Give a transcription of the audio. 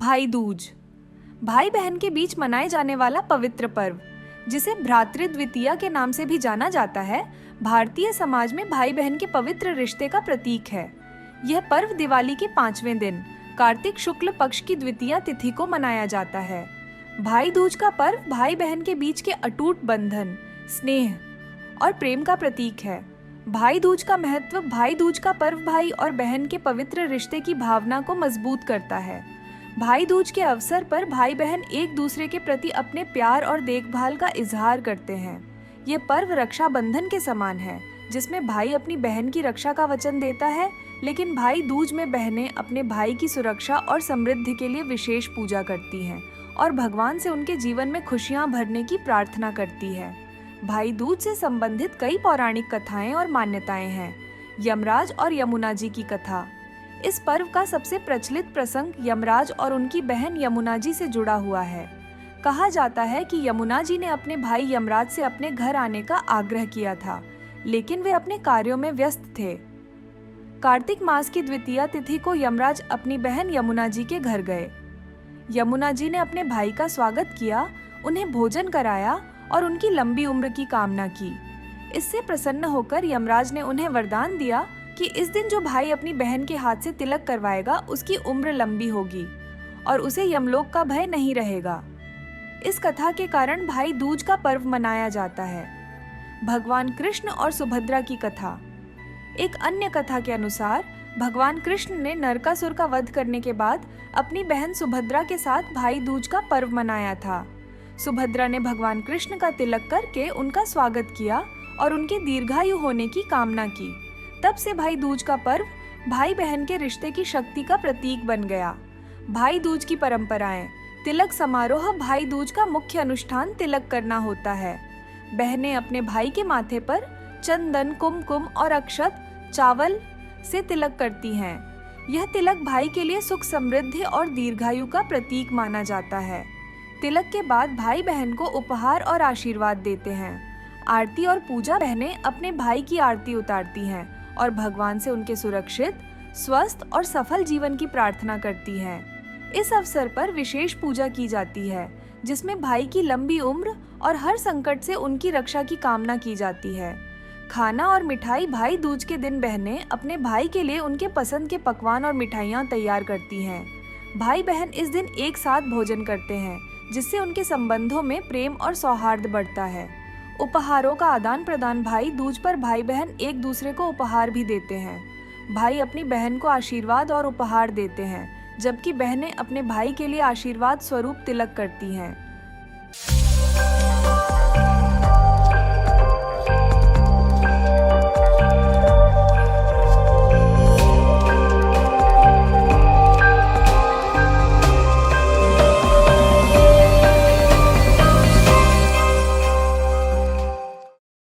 भाई दूज भाई बहन के बीच मनाए जाने वाला पवित्र पर्व, जिसे भ्रातृ द्वितीया के नाम से भी जाना जाता है, भारतीय समाज में भाई बहन के पवित्र रिश्ते का प्रतीक है। यह पर्व दिवाली के 5वें दिन कार्तिक शुक्ल पक्ष की द्वितीया तिथि को मनाया जाता है। भाई दूज का पर्व भाई बहन के बीच के अटूट बंधन, स्नेह और प्रेम का प्रतीक है। भाई दूज का महत्व भाई दूज का पर्व भाई और बहन के पवित्र रिश्ते की भावना को मजबूत करता है। भाई दूज के अवसर पर भाई बहन एक दूसरे के प्रति अपने प्यार और देखभाल का इजहार करते हैं। ये पर्व रक्षाबंधन के समान है, जिसमें भाई अपनी बहन की रक्षा का वचन देता है, लेकिन भाई दूज में बहनें अपने भाई की सुरक्षा और समृद्धि के लिए विशेष पूजा करती हैं और भगवान से उनके जीवन में खुशियां भरने की प्रार्थना करती है। भाई दूज से संबंधित कई पौराणिक कथाएं और मान्यताएं हैं। यमराज और यमुना जी की कथा। इस पर्व का सबसे प्रचलित प्रसंग यमराज और उनकी बहन यमुना जी से जुड़ा हुआ है। कहा जाता है कि यमुना जी ने अपने भाई यमराज से अपने घर आने का आग्रह किया था, लेकिन वे अपने कार्यों में व्यस्त थे। कार्तिक मास की द्वितीया तिथि को यमराज अपनी बहन यमुना जी के घर गए। यमुना जी ने अपने भाई का स्वागत किया, उन्हें भोजन कराया और उनकी लंबी उम्र की कामना की। इससे प्रसन्न होकर यमराज ने उन्हें वरदान दिया कि इस दिन जो भाई अपनी बहन के हाथ से तिलक करवाएगा, उसकी उम्र लंबी होगी और उसे यमलोक का भय नहीं रहेगा। इस कथा के कारण भाई दूज का पर्व मनाया जाता है। भगवान कृष्ण और सुभद्रा की कथा। एक अन्य कथा के अनुसार भगवान कृष्ण ने नरकासुर का वध करने के बाद अपनी बहन सुभद्रा के साथ भाई दूज का पर्व मनाया था। सुभद्रा ने भगवान कृष्ण का तिलक करके उनका स्वागत किया और उनके दीर्घायु होने की कामना की। तब से भाई दूज का पर्व भाई बहन के रिश्ते की शक्ति का प्रतीक बन गया। भाई दूज की परंपराएं। तिलक समारोह। भाई दूज का मुख्य अनुष्ठान तिलक करना होता है। बहनें अपने भाई के माथे पर चंदन, कुमकुम और अक्षत, चावल से तिलक करती हैं। यह तिलक भाई के लिए सुख, समृद्धि और दीर्घायु का प्रतीक माना जाता है। तिलक के बाद भाई बहन को उपहार और आशीर्वाद देते हैं। आरती और पूजा। बहनें अपने भाई की आरती उतारती हैं और भगवान से उनके सुरक्षित, स्वस्थ और सफल जीवन की प्रार्थना करती हैं। इस अवसर पर विशेष पूजा की जाती है, जिसमें भाई की लंबी उम्र और हर संकट से उनकी रक्षा की कामना की जाती है। खाना और मिठाई। भाई दूज के दिन बहनें अपने भाई के लिए उनके पसंद के पकवान और मिठाइयाँ तैयार करती हैं। भाई बहन इस दिन एक साथ भोजन करते हैं, जिससे उनके संबंधों में प्रेम और सौहार्द बढ़ता है। उपहारों का आदान प्रदान। भाई दूज पर भाई बहन एक दूसरे को उपहार भी देते हैं। भाई अपनी बहन को आशीर्वाद और उपहार देते हैं, जबकि बहनें अपने भाई के लिए आशीर्वाद स्वरूप तिलक करती हैं।